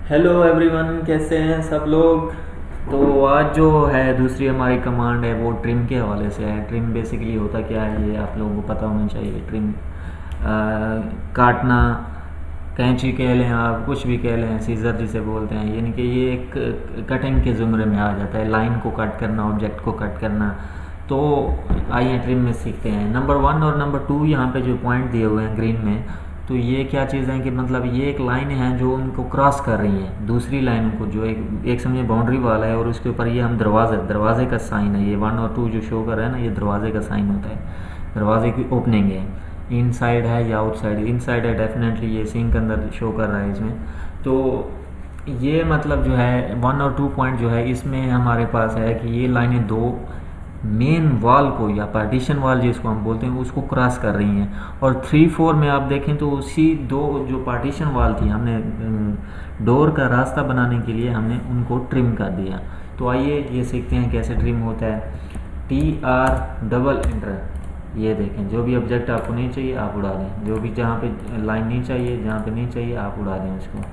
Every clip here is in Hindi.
हेलो एवरीवन, कैसे हैं सब लोग। तो आज जो है दूसरी हमारी कमांड है वो ट्रिम के हवाले से है। ट्रिम बेसिकली होता क्या है ये आप लोगों को पता होना चाहिए। ट्रिम काटना, कैंची कह लें आप, कुछ भी कह लें, सीज़र जिसे बोलते हैं, यानी कि ये एक कटिंग के ज़ुमरे में आ जाता है। लाइन को कट करना, ऑब्जेक्ट को कट करना। तो आइए ट्रिम में सीखते हैं। नंबर 1 और नंबर 2 यहाँ पे जो पॉइंट दिए हुए हैं ग्रीन में, तो ये क्या चीज़ है कि मतलब ये एक लाइन है जो उनको क्रॉस कर रही है दूसरी लाइन को, जो एक समझे बाउंड्री वाला है, और उसके ऊपर ये हम दरवाजे का साइन है। ये 1 और 2 जो शो कर रहा है ना, ये दरवाजे का साइन होता है, दरवाजे की ओपनिंग है। इनसाइड है या आउटसाइड? इनसाइड है डेफिनेटली, ये सिंक अंदर शो कर रहा है इसमें। तो ये मतलब जो है 1 और 2 पॉइंट जो है इसमें हमारे पास है कि ये लाइनें दो मेन वॉल को या पार्टीशन वॉल जिसको हम बोलते हैं उसको क्रॉस कर रही हैं। और 3-4 में आप देखें तो उसी दो जो पार्टीशन वॉल थी, हमने डोर का रास्ता बनाने के लिए हमने उनको ट्रिम कर दिया। तो आइए ये सीखते हैं कैसे ट्रिम होता है। TR डबल एंटर, ये देखें, जो भी ऑब्जेक्ट आपको नहीं चाहिए आप उड़ा दें, जो भी जहाँ पे लाइन नहीं चाहिए, जहाँ पे नहीं चाहिए आप उड़ा दें उसको।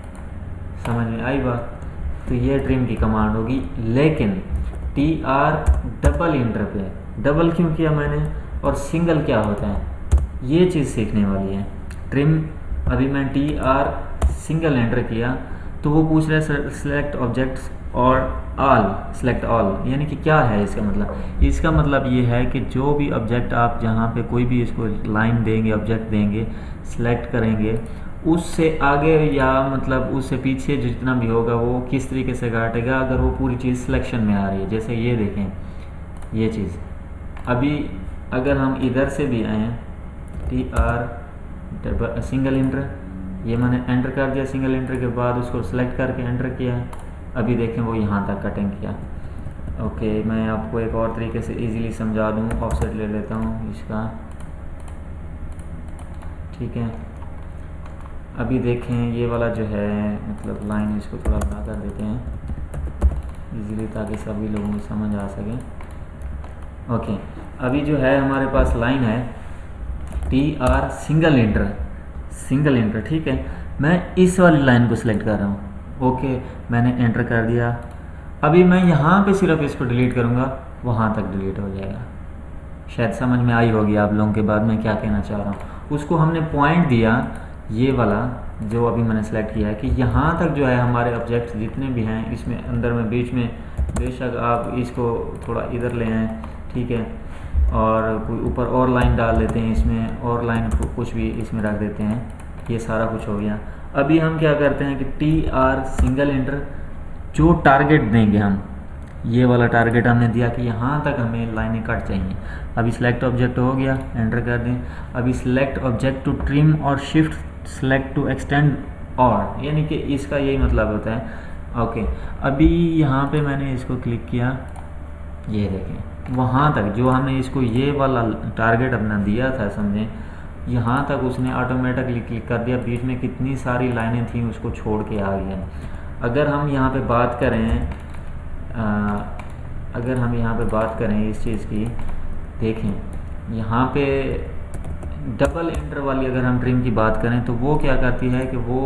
समझ में आई बात? तो ये ट्रिम की कमांड होगी। लेकिन TR डबल इंटर पे डबल क्यों किया मैंने, और सिंगल क्या होता है, ये चीज़ सीखने वाली है। ट्रिम अभी मैं TR सिंगल एंटर किया तो वो पूछ रहा है सेलेक्ट ऑब्जेक्ट्स और ऑल, सेलेक्ट ऑल, यानी कि क्या है इसका मतलब? इसका मतलब ये है कि जो भी ऑब्जेक्ट आप जहाँ पे कोई भी इसको लाइन देंगे, ऑब्जेक्ट देंगे, सेलेक्ट करेंगे, उससे आगे या मतलब उससे पीछे जितना भी होगा वो किस तरीके से काटेगा अगर वो पूरी चीज़ सिलेक्शन में आ रही है। जैसे ये देखें ये चीज़, अभी अगर हम इधर से भी आए TR सिंगल इंटर, ये मैंने एंटर कर दिया, सिंगल इंटर के बाद उसको सेलेक्ट करके एंटर किया, अभी देखें वो यहाँ तक कटिंग किया। ओके, मैं आपको एक और तरीके से इजीली समझा दूँ, ऑफसेट ले लेता हूँ इसका, ठीक है। अभी देखें ये वाला जो है मतलब लाइन, इसको थोड़ा बड़ा कर देते हैं इजीली ताकि सभी लोगों को समझ आ सके। ओके, अभी जो है हमारे पास लाइन है TR सिंगल इंटर, ठीक है। मैं इस वाली लाइन को सिलेक्ट कर रहा हूँ। ओके, मैंने एंटर कर दिया। अभी मैं यहाँ पे सिर्फ इसको डिलीट करूँगा, वहाँ तक डिलीट हो जाएगा। शायद समझ में आई होगी आप लोगों के बाद मैं क्या कहना चाह रहा हूँ। उसको हमने पॉइंट दिया, ये वाला जो अभी मैंने सेलेक्ट किया है, कि यहाँ तक जो है हमारे ऑब्जेक्ट्स जितने भी हैं इसमें अंदर में बीच में, बेशक आप इसको थोड़ा इधर ले आएँ, ठीक है, और कोई ऊपर और लाइन डाल देते हैं इसमें, और लाइन कुछ भी इसमें रख देते हैं। ये सारा कुछ हो गया। अभी हम क्या करते हैं कि TR सिंगल एंटर, जो टारगेट देंगे हम, ये वाला टारगेट हमने दिया कि यहाँ तक हमें लाइनें कट चाहिए। अभी सिलेक्ट ऑब्जेक्ट हो गया, एंटर कर दें। अभी सिलेक्ट ऑब्जेक्ट टू ट्रिम और शिफ्ट सेलेक्ट टू एक्सटेंड, और यानी कि इसका यही मतलब होता है। ओके, अभी यहाँ पे मैंने इसको क्लिक किया, ये देखें वहाँ तक जो हमने इसको ये वाला टारगेट अपना दिया था, समझें, यहाँ तक उसने ऑटोमेटिकली क्लिक कर दिया। बीच में कितनी सारी लाइनें थी उसको छोड़ के आ गया। अगर हम यहाँ पे बात करें इस चीज़ की, देखें यहाँ पे डबल एंटर वाली अगर हम ट्रिम की बात करें तो वो क्या करती है कि वो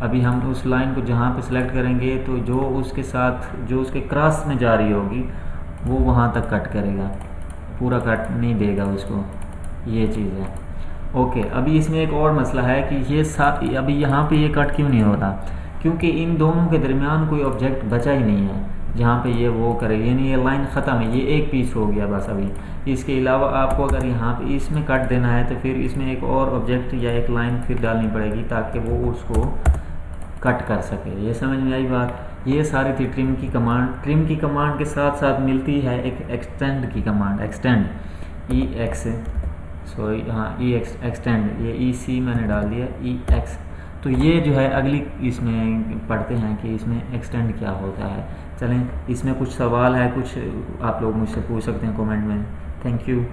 अभी हम उस लाइन को जहाँ पे सिलेक्ट करेंगे तो जो उसके साथ जो उसके क्रॉस में जा रही होगी वो वहाँ तक कट करेगा, पूरा कट नहीं देगा उसको। ये चीज़ है। ओके, अभी इसमें एक और मसला है कि ये अभी यहाँ पे ये कट क्यों नहीं हो रहा, क्योंकि इन दोनों के दरमियान कोई ऑब्जेक्ट बचा ही नहीं है जहाँ पे ये वो करे, यानी ये लाइन ख़त्म है, ये एक पीस हो गया बस। अभी इसके अलावा आपको अगर यहाँ पे इसमें कट देना है तो फिर इसमें एक और ऑब्जेक्ट या एक लाइन फिर डालनी पड़ेगी ताकि वो उसको कट कर सके। ये समझ में आई बात? ये सारी थी ट्रिम की कमांड। ट्रिम की कमांड के साथ साथ मिलती है एक एक्सटेंड की कमांड, एक्सटेंड एक्सटेंड, ये EC मैंने डाल दिया, EX। तो ये जो है अगली इसमें पढ़ते हैं कि इसमें एक्सटेंड क्या होता है। चलें, इसमें कुछ सवाल है, कुछ आप लोग मुझसे पूछ सकते हैं कमेंट में। Thank you.